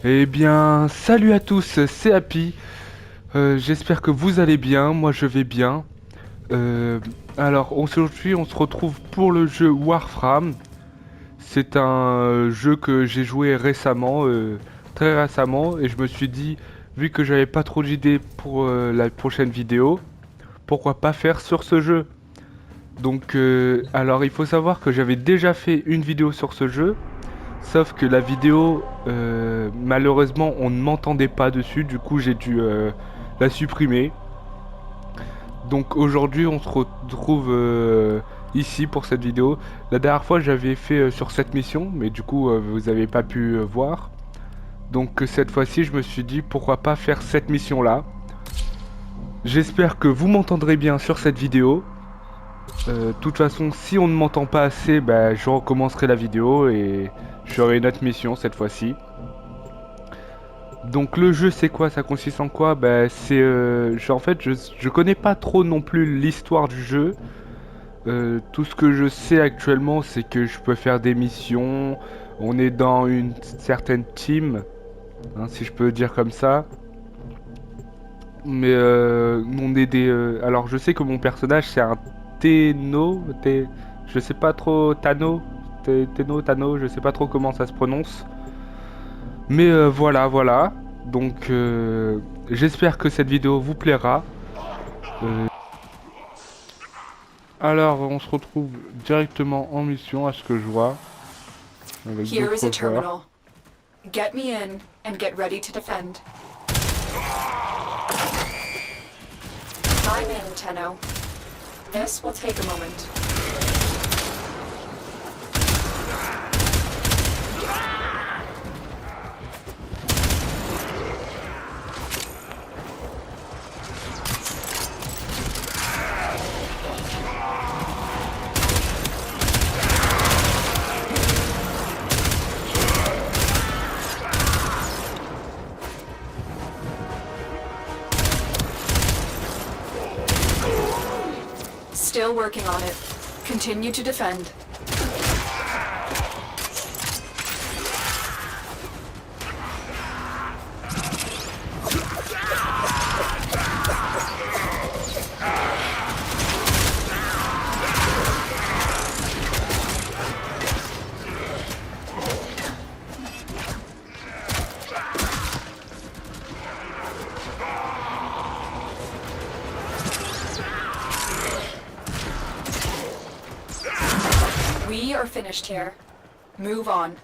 Eh bien, salut à tous, c'est Happy. J'espère que vous allez bien, moi je vais bien. Euh, alors aujourd'hui on se retrouve pour le jeu Warframe. C'est un jeu que j'ai joué récemment, très récemment, et je me suis dit, vu que j'avais pas trop d'idées pour la prochaine vidéo, pourquoi pas faire sur ce jeu. Donc alors il faut savoir que j'avais déjà fait une vidéo sur ce jeu. Sauf que la vidéo, malheureusement, on ne m'entendait pas dessus, du coup j'ai dû la supprimer. Donc aujourd'hui on se retrouve ici pour cette vidéo. La dernière fois j'avais fait sur cette mission, mais du coup vous n'avez pas pu voir. Donc cette fois-ci je me suis dit pourquoi pas faire cette mission là. J'espère que vous m'entendrez bien sur cette vidéo. De toute façon si on ne m'entend pas assez, bah, je recommencerai la vidéo et je ferai une autre mission cette fois-ci. Donc le jeu c'est quoi? Ça consiste en quoi? Bah c'est en fait je connais pas trop non plus l'histoire du jeu. Tout ce que je sais actuellement c'est que je peux faire des missions. On est dans une certaine team, hein, si je peux dire comme ça. Mais on est des. Alors je sais que mon personnage c'est un je sais pas trop Tano, je sais pas trop comment ça se prononce. Mais voilà. Donc j'espère que cette vidéo vous plaira. Euh, alors on se retrouve directement en mission à ce que je vois avec Here is a d'autres joueurs. terminal. Get me in and get ready to defend. I'm in, Tenno. This will take a moment. Still working on it. Continue to defend. We are finished here. Move on.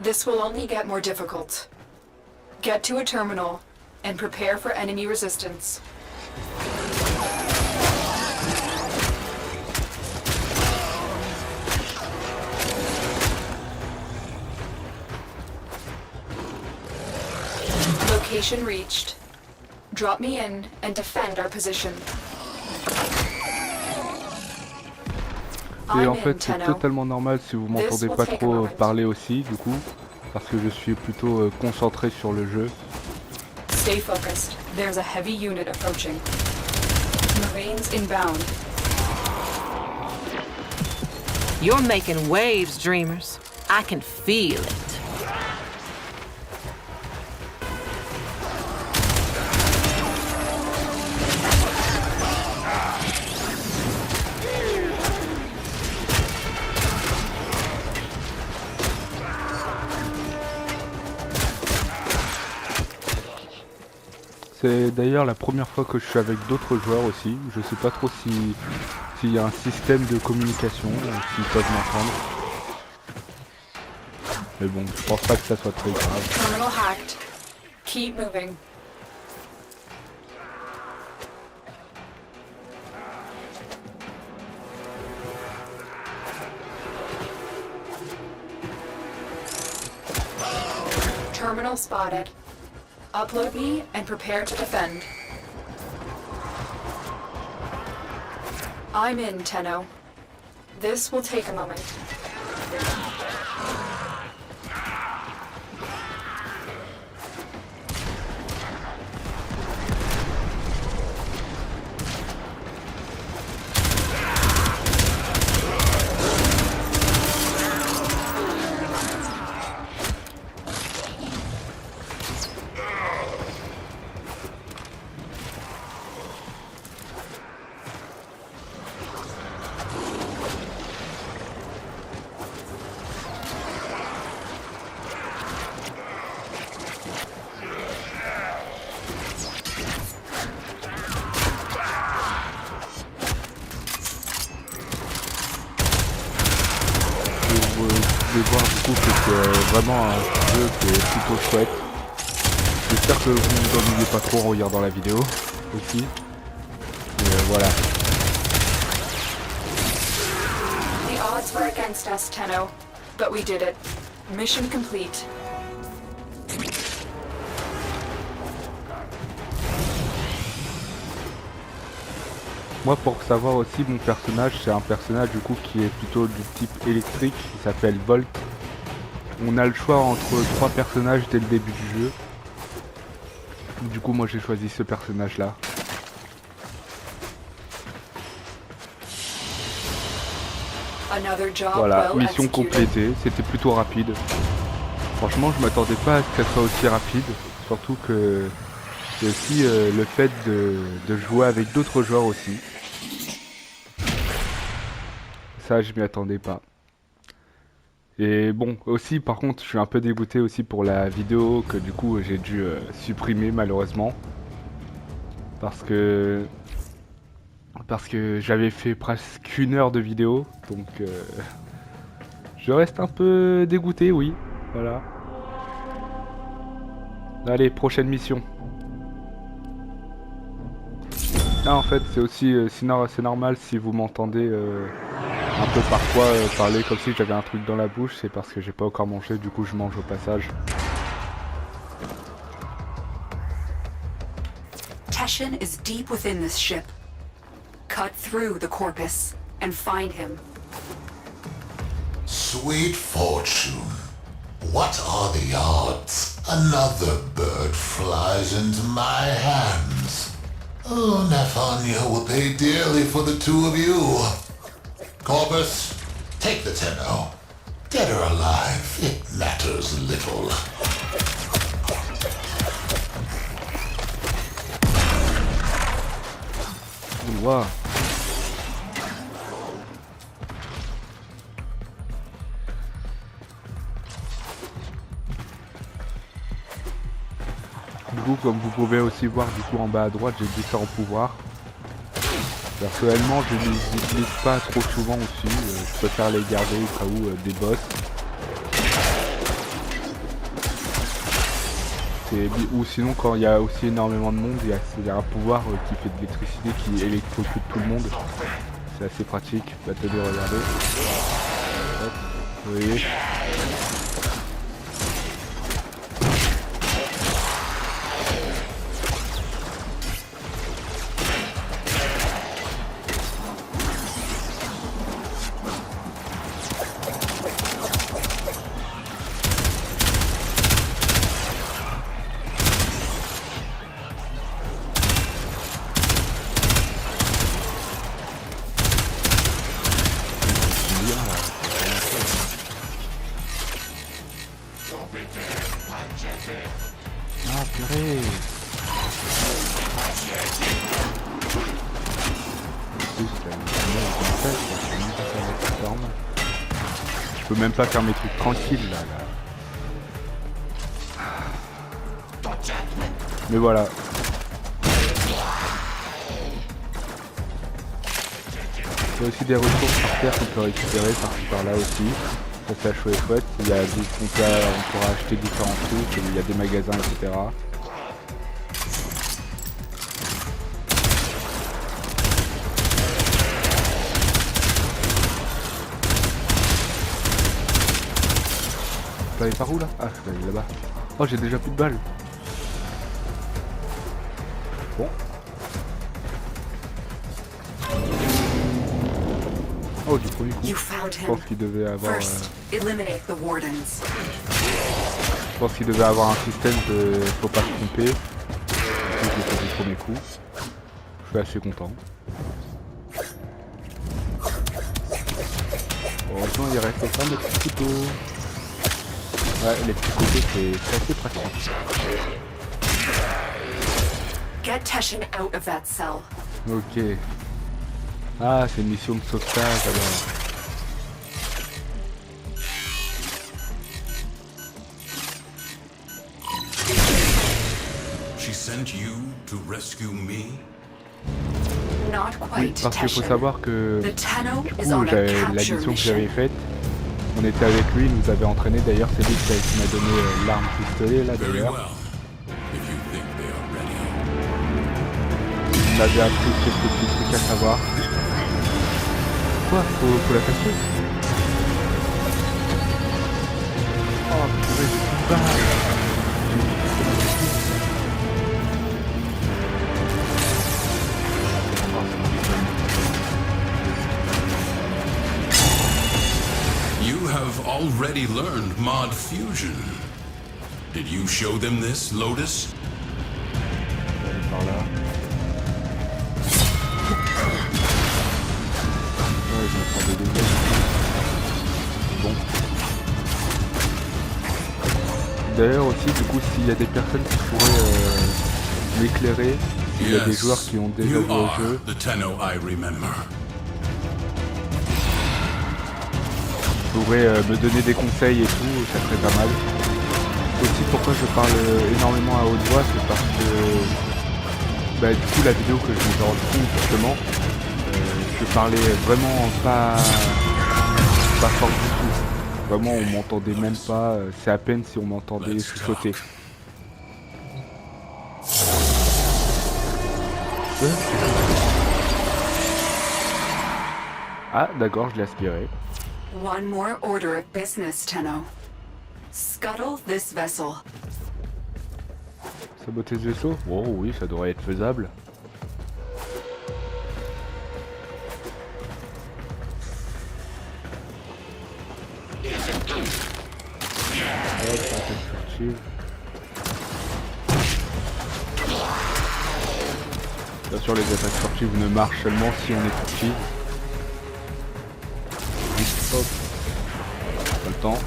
This will only get more difficult. Get to a terminal and prepare for enemy resistance. Location reached. Drop me in and defend our position. Et en I'm in, fait c'est Tenno. totalement normal si vous m'entendez pas trop parler aussi du coup. Parce que je suis plutôt concentré sur le jeu. Stay focused. There's a heavy unit approaching. Marines inbound. You're making waves, dreamers. I can feel it. C'est d'ailleurs la première fois que je suis avec d'autres joueurs aussi. Je sais pas trop si s'il y a un système de communication, s'ils peuvent m'entendre. Mais bon, je pense pas que ça soit très grave. Terminal hacked. Keep moving. Terminal spotted. Upload me and prepare to defend. I'm in, Tenno. This will take a moment. vraiment un jeu qui est plutôt chouette. J'espère que vous ne vous ennuyez pas trop en regardant la vidéo aussi. Voilà. The odds were against us, Tenno, but we did it. Mission complete. Moi, pour savoir aussi, mon personnage, c'est un personnage du coup qui est plutôt du type électrique, qui s'appelle Volt. On a le choix entre 3 personnages dès le début du jeu. Du coup, moi j'ai choisi ce personnage-là. Voilà, mission complétée, c'était plutôt rapide. Franchement, je m'attendais pas à ce qu'elle soit aussi rapide, surtout que c'est aussi le fait de jouer avec d'autres joueurs aussi. Ça, je m'y attendais pas. Et bon, aussi par contre, je suis un peu dégoûté aussi pour la vidéo que du coup j'ai dû supprimer malheureusement. Parce que j'avais fait presque 1 heure de vidéo, donc je reste un peu dégoûté, oui, voilà. Allez, prochaine mission. Ah, en fait, c'est aussi, sinon c'est normal si vous m'entendez un peu parfois parler comme si j'avais un truc dans la bouche, c'est parce que j'ai pas encore mangé, du coup je mange au passage. Teshin is deep within this ship. Cut through the corpus and find him. Sweet fortune. What are the odds? Another bird flies into my hands. Oh, Nathania will pay dearly for the 2 of you. Corpus, take the Tenno. Dead or alive, it matters little. Wow. Du coup, comme vous pouvez aussi voir du coup en bas à droite, j'ai différents pouvoirs. Personnellement, je ne les utilise pas trop souvent aussi, je préfère les garder au cas où des boss. Ou sinon quand il y a aussi énormément de monde, il y a un pouvoir qui fait de l'électricité qui électrocute tout le monde. C'est assez pratique. Bah, tenez, regardez. Hop, vous voyez. Ah purée. Je peux même pas faire mes trucs tranquilles là. Mais voilà. Il y a aussi des ressources par terre qu'on peut récupérer par-ci par-là aussi. Ça c'est chouette. Il y a on pourra acheter différents trucs, il y a des magasins, etc. Je peux aller par où là? Ah, je peux aller là-bas. Oh, j'ai déjà plus de balles. Bon. Oh, du premier coup. Je pense qu'il devait avoir... Je pense qu'il devait avoir un système de faut pas se tromper. Du coup, je l'ai fait du premier coup. Je suis assez content. Heureusement, il reste plein de petits couteaux. Ouais, les petits couteaux, c'est assez pratique. Get Teshin out of that cell. Ok. Ah, c'est une mission de sauvetage alors. She sent you to rescue me? Not Oui, quite, parce qu'il faut Teshin. savoir que The Tenno du is coup, on a la capture mission que mission. j'avais faite, On était avec lui, il nous avait entraîné d'ailleurs, c'est lui qui m'a donné l'arme pistolet là Very d'ailleurs. well. If you think they are ready. Il m'avait appris quelques petits trucs à savoir. Quoi, faut la casser? Oh purée, j'ai plus de balles. You have already learned Mod Fusion. Did you show them this, Lotus? Aller par là. Ouais, je me prends des dégâts. Bon. D'ailleurs aussi, du coup, s'il y a des personnes qui pourraient m'éclairer, s'il y a des joueurs qui ont déjà you joué au are jeu, the Tenno I remember. pourraient me donner des conseils et tout, ça serait pas mal. Aussi, pourquoi je parle énormément à haute voix, c'est parce que du coup la vidéo que je me suis rendu compte justement, je parlais vraiment pas fort du tout. Vraiment on m'entendait même pas, c'est à peine si on m'entendait chuchoter. Ah d'accord, je l'ai aspiré. One more order of business, Tenno. Scuttle this vessel. Saboter ce vaisseau? Oh oui, ça devrait être faisable. Hop, attaque furtive. Bien sûr, les attaques furtives ne marchent seulement si on est furtif. Hop. Pas le temps.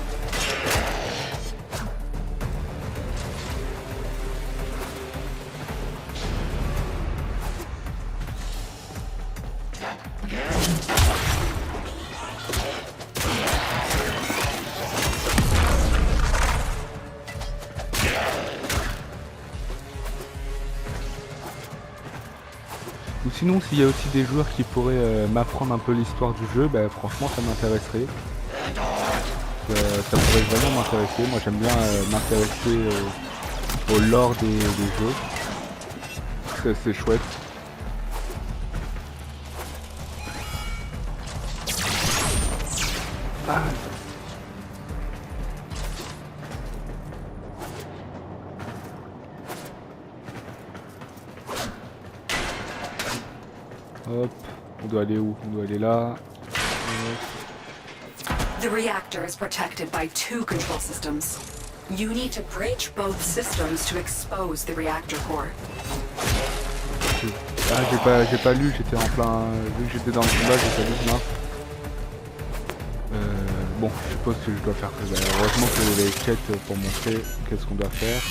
Ou sinon, s'il y a aussi des joueurs qui pourraient m'apprendre un peu l'histoire du jeu, franchement ça m'intéresserait. Ça pourrait vraiment m'intéresser. Moi j'aime bien m'intéresser au lore des jeux. C'est chouette. Ah. Hop, on doit aller où? On doit aller là. The reactor is protected by two control systems. You need to breach both systems to expose the reactor core. Ah, j'ai pas lu, j'étais en plein... Vu que j'étais dans le combat, j'ai pas lu, mince. Bon, je suppose que je dois faire que ça. Heureusement que les quêtes pour montrer qu'est-ce qu'on doit faire.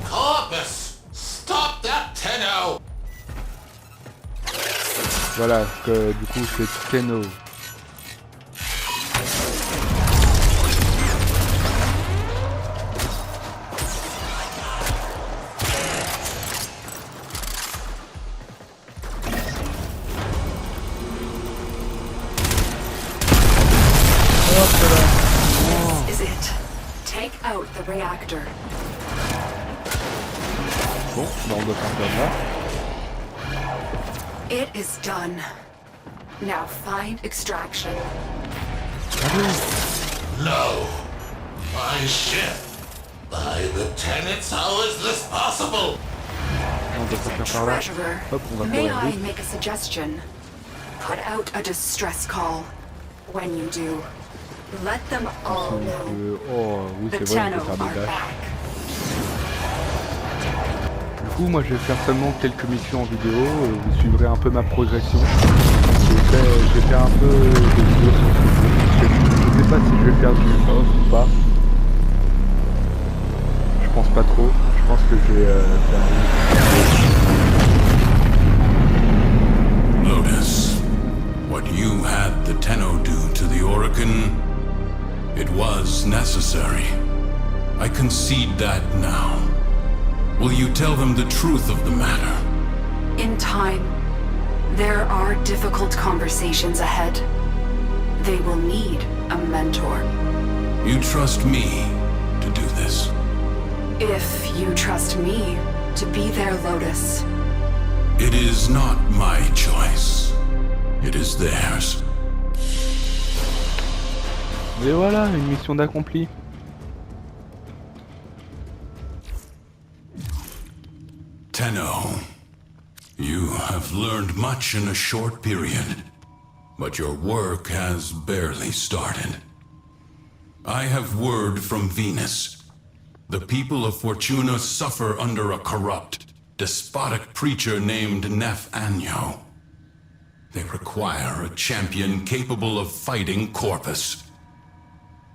Corpus! Stop that, Tenno! Voilà, que du coup c'est Tenno. This is it. Take out the reactor. Bon, on doit faire comme là. It is done. Now find extraction. No! My ship! By the tenets, how is this possible? On doit pas faire par là. Treasurer, Hop, on va may courir I vite. make a suggestion? Put out a distress call. When you do, let them all know Oh oui, the c'est vrai, on Tenno peut faire are des dash. back. Du coup, moi je vais faire seulement quelques missions en vidéo, vous suivrez un peu ma progression. Je vais faire un peu de vidéos sur ce jeu. Je sais pas si je vais faire du off ou pas. Je pense pas trop. Je pense que je vais faire Lotus, what you had the Tenno do to the Orokin, it was necessary. I concede that now. Will you tell them the truth of the matter? In time, There are difficult conversations ahead. They will need a mentor. You trust me to do this? If you trust me to be their Lotus. It is not my choice. It is theirs. Et voilà, une mission d'accompli. Tenno, you have learned much in a short period, but your work has barely started. I have word from Venus. The people of Fortuna suffer under a corrupt, despotic preacher named Nef Anyo. They require a champion capable of fighting Corpus.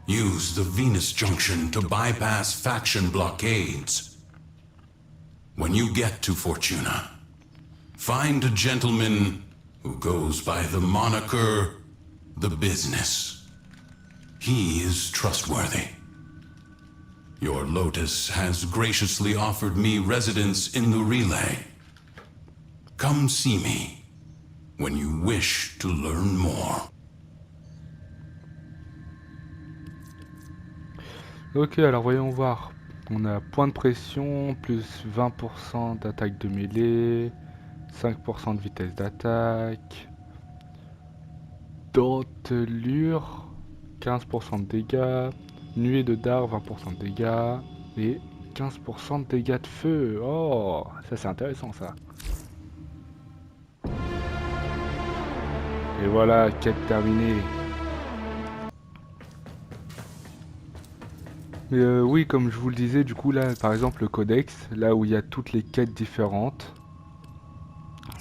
Use the Venus Junction to bypass faction blockades. When you get to Fortuna, find a gentleman who goes by the moniker The Business. He is trustworthy. Your Lotus has graciously offered me residence in the relay. Come see me when you wish to learn more. Ok, alors voyons voir. On a point de pression, plus 20% d'attaque de mêlée, 5% de vitesse d'attaque, dentelure, 15% de dégâts, nuée de dard, 20% de dégâts, et 15% de dégâts de feu. Oh, ça c'est intéressant ça. Et voilà, quête terminée. Mais oui, comme je vous le disais, du coup là, par exemple le codex, là où il y a toutes les quêtes différentes,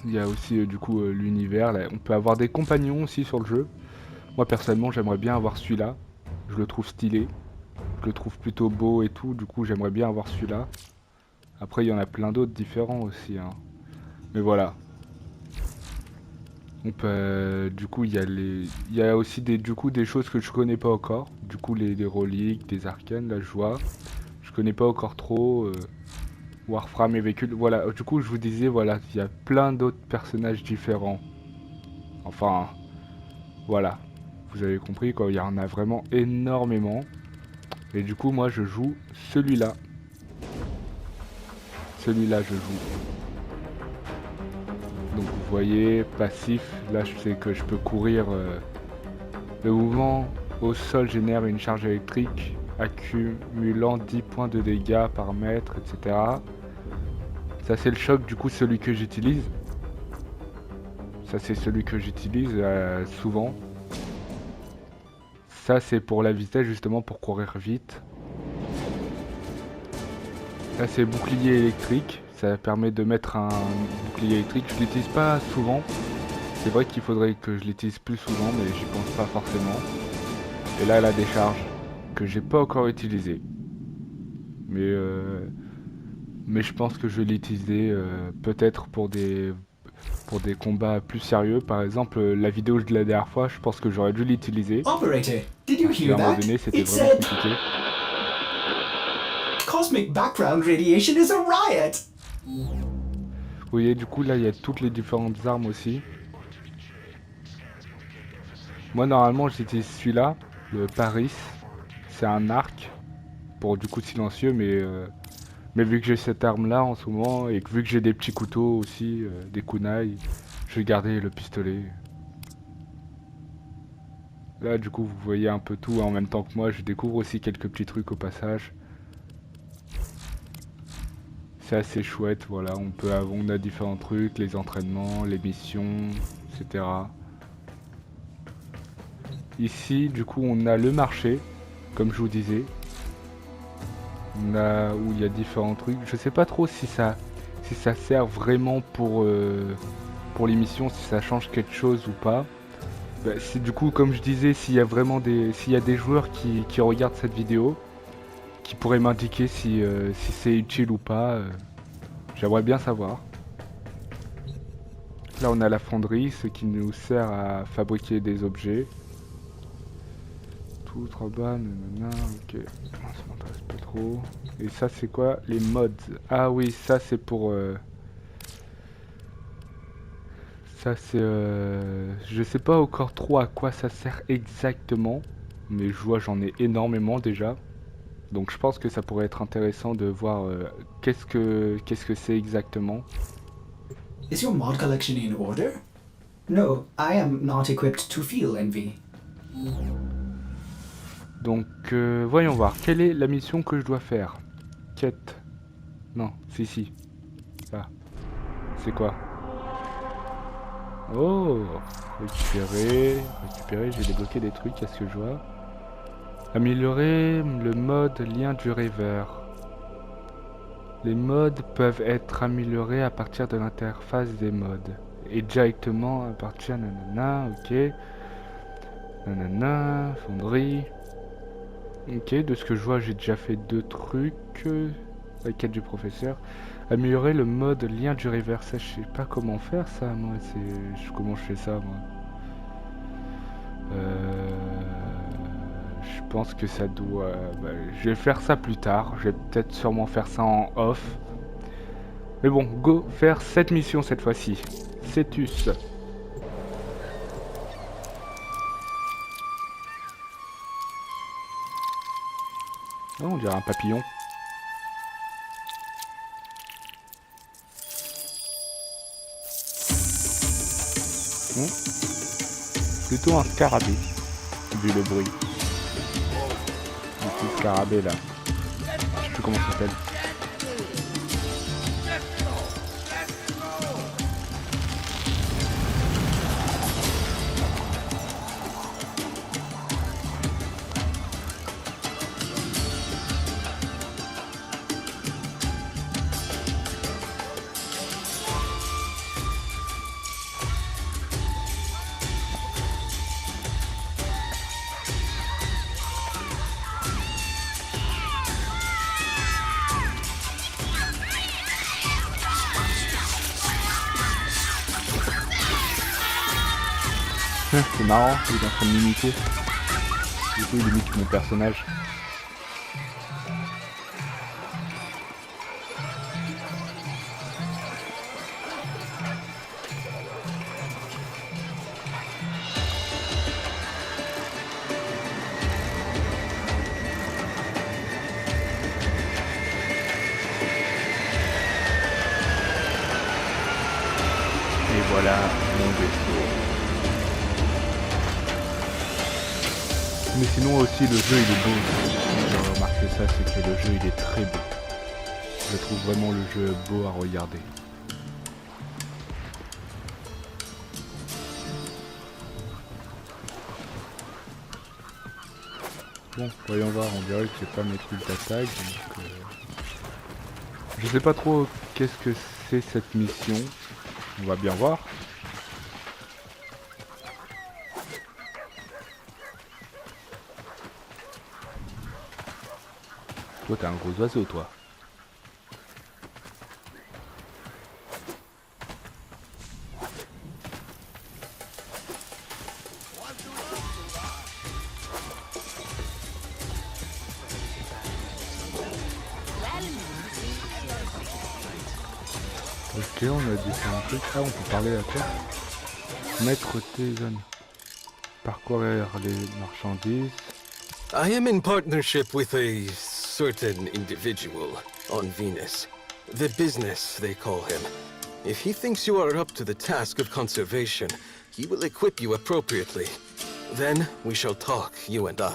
il y a aussi du coup l'univers, là, on peut avoir des compagnons aussi sur le jeu. Moi personnellement j'aimerais bien avoir celui-là, je le trouve stylé, je le trouve plutôt beau et tout, du coup j'aimerais bien avoir celui-là. Après il y en a plein d'autres différents aussi, hein. Mais voilà. On peut, du coup, il y a aussi des choses que je connais pas encore. Du coup, des reliques, des arcanes, là, je vois. Je connais pas encore trop. Warframe et véhicules. Voilà, du coup, je vous disais, voilà, il y a plein d'autres personnages différents. Enfin, voilà. Vous avez compris, quoi. Il y en a vraiment énormément. Et du coup, moi, je joue celui-là. Celui-là, je joue. Donc vous voyez, passif, là je sais que je peux courir. Le mouvement au sol génère une charge électrique accumulant 10 points de dégâts par mètre, etc. Ça c'est le choc, du coup celui que j'utilise. Ça c'est celui que j'utilise souvent. Ça c'est pour la vitesse, justement pour courir vite. Là c'est bouclier électrique. Ça permet de mettre un bouclier électrique. Je l'utilise pas souvent. C'est vrai qu'il faudrait que je l'utilise plus souvent, mais j'y pense pas forcément. Et là, la décharge que j'ai pas encore utilisée. Mais je pense que je vais l'utiliser peut-être pour des combats plus sérieux. Par exemple, la vidéo de la dernière fois, je pense que j'aurais dû l'utiliser. Operator, did you Parce qu'à hear un moment that? donné, c'était It vraiment said compliqué. cosmic background radiation is a riot. Vous voyez, du coup, là, il y a toutes les différentes armes aussi. Moi, normalement, j'utilise celui-là, le Paris. C'est un arc, pour du coup silencieux, mais vu que j'ai cette arme-là en ce moment, et que vu que j'ai des petits couteaux aussi, des kunai, je vais garder le pistolet. Là, du coup, vous voyez un peu tout en même temps que moi. Je découvre aussi quelques petits trucs au passage. C'est assez chouette, voilà, on a différents trucs, les entraînements, les missions, etc. Ici, du coup, on a le marché, comme je vous disais. On a où il y a différents trucs. Je sais pas trop si ça sert vraiment pour les missions, si ça change quelque chose ou pas. Bah, du coup, comme je disais, s'il y a des joueurs qui regardent cette vidéo, qui pourrait m'indiquer si c'est utile ou pas. J'aimerais bien savoir. Là on a la fonderie, ce qui nous sert à fabriquer des objets. Tout en bas, nanana, ok. Ça m'intéresse pas trop. Et ça c'est quoi? Les mods. Ah oui, ça c'est pour... Ça c'est... Je sais pas encore trop à quoi ça sert exactement. Mais je vois j'en ai énormément déjà. Donc je pense que ça pourrait être intéressant de voir qu'est-ce que c'est exactement. Is your mod collection in order? No, I am not equipped to feel envy. Donc voyons voir, quelle est la mission que je dois faire? Quête. Non, si. Ça. C'est quoi? Oh, récupérer, j'ai débloqué des trucs, qu'est-ce que je vois? Améliorer le mode lien du rêveur. Les modes peuvent être améliorés à partir de l'interface des modes. Et directement à partir nanana, ok. Nanana, fonderie. Ok, de ce que je vois, j'ai déjà fait 2 trucs. La quête du professeur. Améliorer le mode lien du rêveur. Ça, je sais pas comment faire ça, moi. Comment je fais ça, moi. Je pense que ça doit... je vais faire ça plus tard. Je vais peut-être sûrement faire ça en off. Mais bon, go faire cette mission cette fois-ci. Cetus. Oh, on dirait un papillon. Plutôt un scarabée, vu le bruit. Un petit scarabée là. Je sais plus comment ça s'appelle. C'est marrant, il est en train de m'imiter. Du coup, il imite mon personnage. Et voilà mon vaisseau. Mais sinon aussi le jeu il est beau. J'ai remarqué ça, c'est que le jeu il est très beau. Je trouve vraiment le jeu beau à regarder. Bon, voyons voir, on dirait que j'ai pas mes trucs d'attaque. Donc, je sais pas trop qu'est-ce que c'est cette mission. On va bien voir. Toi, t'es un gros oiseau, toi. Ok, on a différents trucs. Ah, on peut parler à toi. Mettre tes zones. Parcourir les marchandises. I am in partnership with a certain individual on Venus. The business, they call him. If he thinks you are up to the task of conservation, he will equip you appropriately. Then we shall talk, you and I.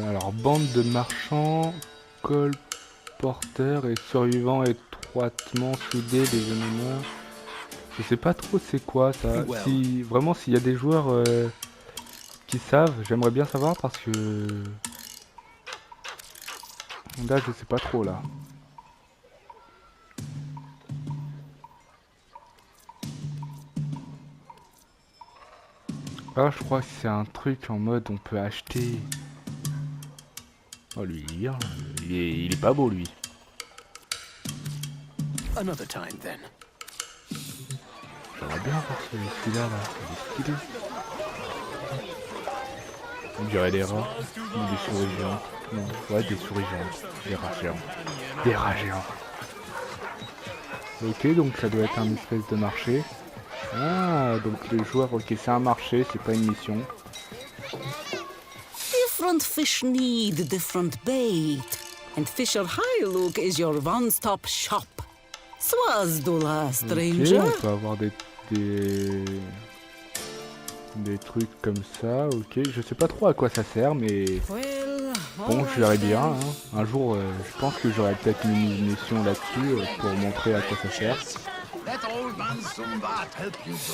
Alors, bande de marchands, colporteurs et survivants étroitement soudés des animaux. Je sais pas trop c'est quoi ça. Si vraiment s'il y a des joueurs qui savent, j'aimerais bien savoir parce que là je sais pas trop là. Ah, je crois que c'est un truc en mode on peut acheter. Oh lui il est pas beau lui. Another time then. J'aimerais bien voir celui-là là, il est stylé. On dirait des rats ou des souris géantes. Non, ouais, des souris géantes. Des rats géants. Des rats géants. Ok, donc ça doit être un espèce de marché. Ah, donc le joueur, ok, c'est un marché, c'est pas une mission. Different fish need different bait, and Fisher Highlook is your one-stop shop. Swazdula, stranger. Ok, on peut avoir des trucs comme ça, ok. Je sais pas trop à quoi ça sert, mais Well, bon, all je verrai right bien. then. Hein. Un jour, je pense que j'aurai peut-être une mission là-dessus pour montrer à quoi ça sert.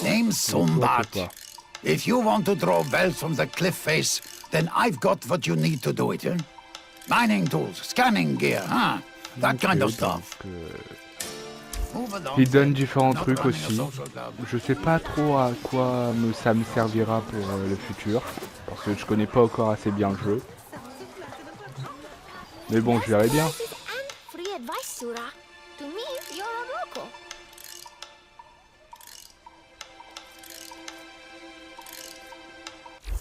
Name's Je sais Sumbat. pas. If you want to draw wealth from the cliff face, then I've got what you need to do it, eh? Mining tools, scanning gear, huh? That kind of Ok, stuff. donc, Move along, il donne then. différents Not trucs running aussi. a social club. Je sais pas trop à quoi ça me servira pour le futur, parce que je connais pas encore assez bien le jeu. Mais bon, je verrai bien. And free advice, Sura. To me, you're a local.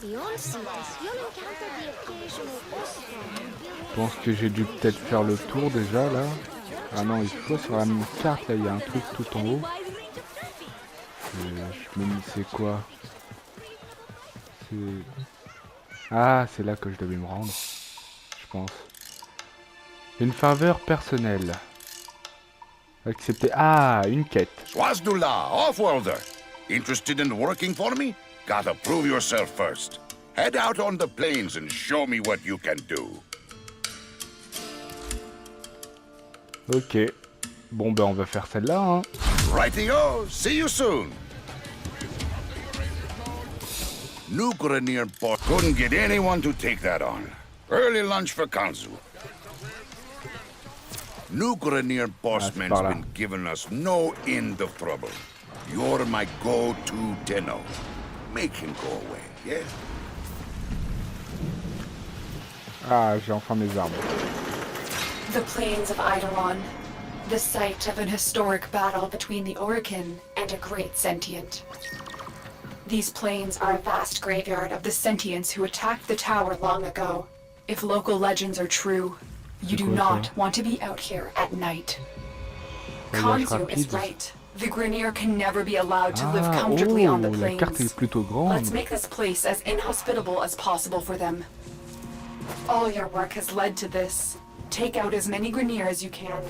Beyond seas, you'll encounter the occasional ostrom. Je pense que j'ai dû peut-être faire le tour déjà là. Ah non, il faut sur la carte là, il y a un truc tout en haut. Je me dis c'est quoi? Ah, c'est là que je devais me rendre. Je pense. Une faveur personnelle. Accepter. Ah, une quête. Swazdula, Offworlder. Interested in working for me? Gotta prove yourself first. Head out on the plains and show me what you can do. Ok. Bon ben on va faire celle-là hein. Rightio, see you soon. Nukuranir Port couldn't get anyone to take that on. Early lunch for Kanzu. Nukuranir Bossman's par là. been giving us no end of trouble. You're my go-to Tenno. Make him go away, yeah? Ah, j'ai enfin mes armes. The plains of Eidolon, the site of an historic battle between the Orokin and a great sentient. These plains are a vast graveyard of the sentients who attacked the tower long ago. If local legends are true, you do quoi, not ça? want to be out here at night. Voyage Kanzu is rapide. right. The Grineer can never be allowed to live Ah, comfortably on the oh, la carte plains. est plutôt grande. Let's make this place as inhospitable as possible for them. All your work has led to this. Take out as many Grineer as you can.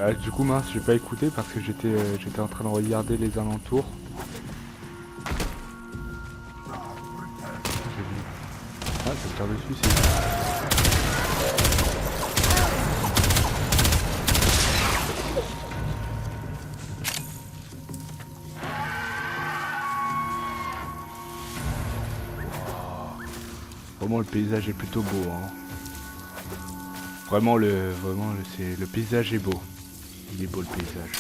Ah, du coup mince, j'ai pas écouté parce que j'étais en train de regarder les alentours. J'ai vu. Ah, ça tire dessus, c'est... Vraiment le paysage est plutôt beau hein. Vraiment le paysage est beau. Il est beau le paysage.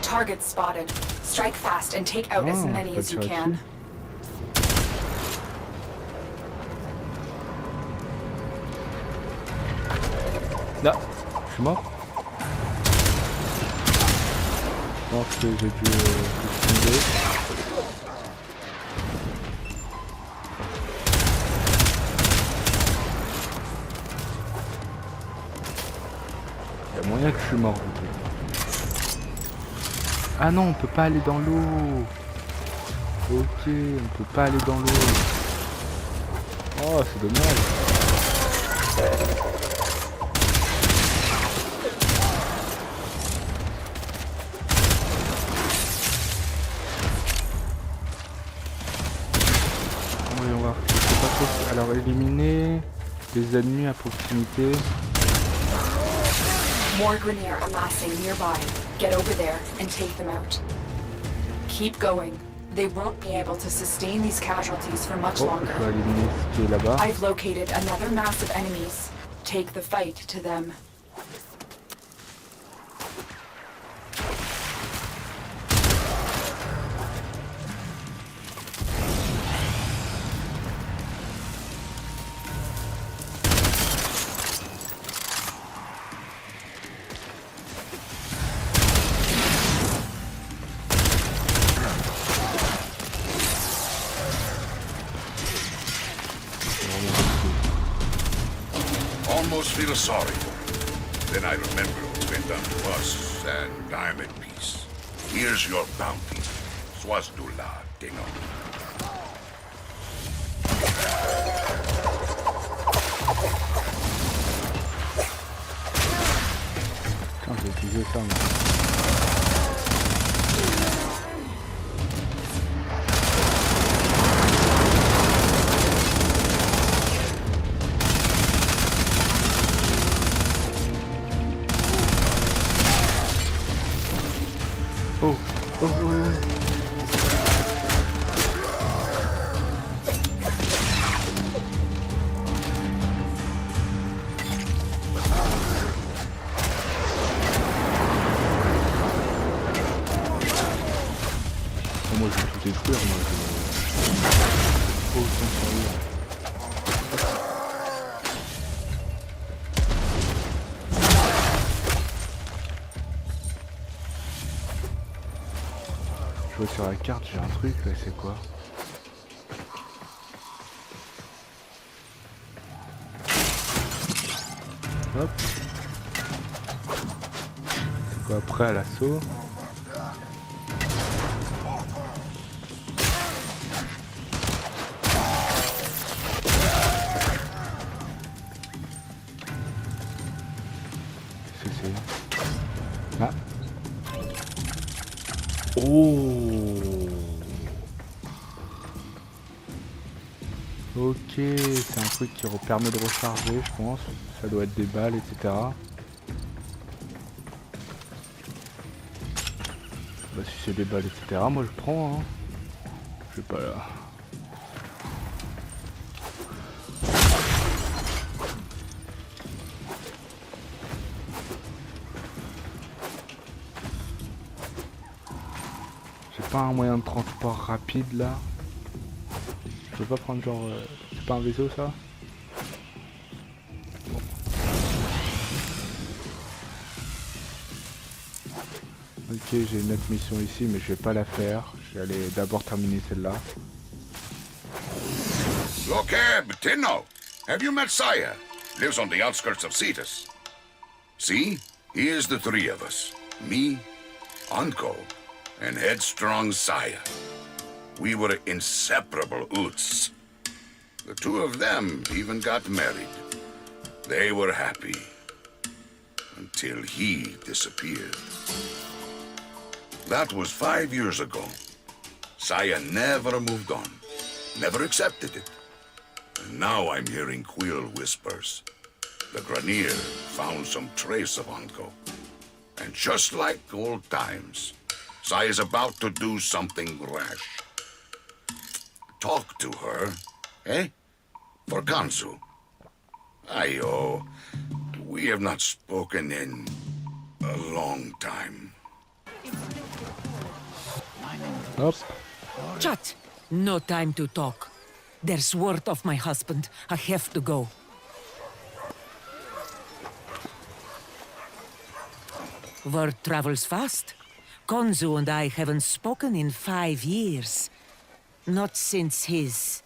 Target spotted. Strike fast and take out as Ah, many faut as you tirer can. dessus. Là, je suis mort. Je pense que j'ai dû tomber. Il y a moyen que je suis mort. du coup. Ah non, on peut pas aller dans l'eau. Ok, on peut pas aller dans l'eau. Oh, c'est dommage. Voyons voir. Je sais pas trop. Alors, éliminer les ennemis à proximité. More Grineer amassing nearby. Get over there and take them out. Keep going. They won't be able to sustain these casualties for much Oh, longer. je dois éliminer ce qui est là-bas. I've located another mass of enemies. Take the fight to them. feel sorry for him. Then I remember what's been done to us, and I'm at peace. Here's your bounty. Swazdula, Tenno. Putain, j'ai utilisé ça, moi. Oh, oh, oh, oh. Moi je vais tout détruire, moi je... Oh, je vois sur la carte, j'ai un truc là, c'est quoi? Hop. C'est quoi après à l'assaut? Ah. Oh. Ok, c'est un truc qui permet de recharger, je pense. Ça doit être des balles, etc. Bah si c'est des balles, etc. Moi je prends, hein. Je sais pas là. Pas un moyen de transport rapide là. Je peux pas prendre genre... c'est pas un vaisseau ça? Bon. Ok, j'ai une autre mission ici mais je vais pas la faire. Je vais aller d'abord terminer celle-là. Lokeb, Tenno! Have you met Saya? Lives on the outskirts of Cetus. See? Here's the three of us. Me, Anko, and headstrong Saya. We were inseparable Oots. The two of them even got married. They were happy. Until he disappeared. That was 5 years ago. Saya never moved on. Never accepted it. And now I'm hearing Quill whispers. The Granier found some trace of Anko. And just like old times, Saya's about to do something rash. Talk to her, eh? For Kansu. Ayo, we have not spoken in a long time. Hop. Chat! No time to talk. There's word of my husband. I have to go. Word travels fast. Konzu and I haven't spoken in 5 years. Not since his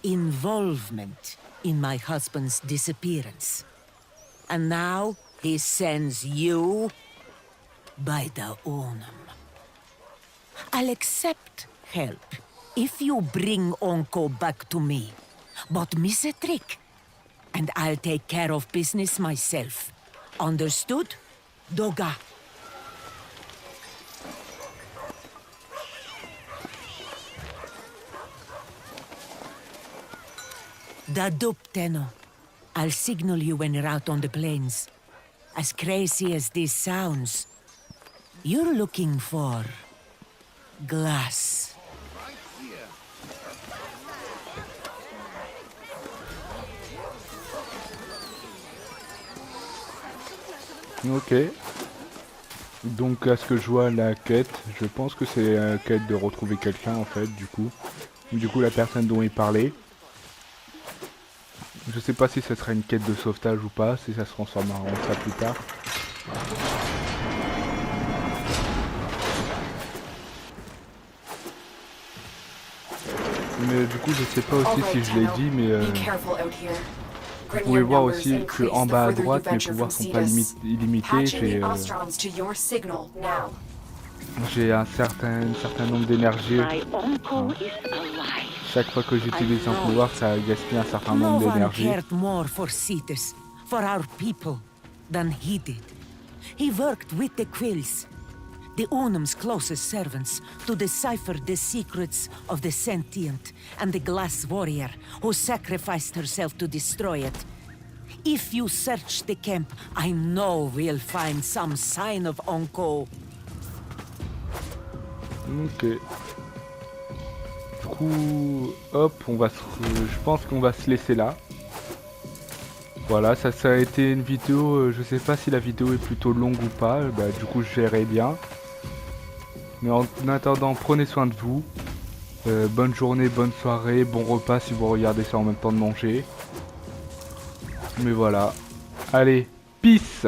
involvement in my husband's disappearance. And now he sends you by the Unum. I'll accept help if you bring Onko back to me. But miss a trick, and I'll take care of business myself. Understood? Doga. Dadup, Tenno. I'll signal you when you're out on the plains. As crazy as this sounds, you're looking for glass. Ok. Donc à ce que je vois la quête, je pense que c'est la quête de retrouver quelqu'un en fait du coup. Du coup la personne dont il parlait. Je sais pas si ce serait une quête de sauvetage ou pas, si ça se transformera en ça plus tard. Mais du coup je sais pas aussi si je l'ai dit mais Vous pouvez voir aussi que en bas à droite, mes pouvoirs sont pas illimités. J'ai un certain nombre d'énergie. Chaque fois que j'utilise un pouvoir, ça gaspille un certain nombre d'énergie. No one cared more for Cetus, for our people, than he did. He worked with the Quills, the Unum's closest servants, to decipher the secrets of the sentient and the glass warrior who sacrificed herself to destroy it. If you search the camp, I know we'll find some sign of Onko. Ok. Du coup, hop, je pense qu'on va se laisser là. Voilà, ça a été une vidéo, je sais pas si la vidéo est plutôt longue ou pas, du coup je verrai bien. Mais en attendant, prenez soin de vous. Bonne journée, bonne soirée, bon repas si vous regardez ça en même temps de manger. Mais voilà. Allez, peace!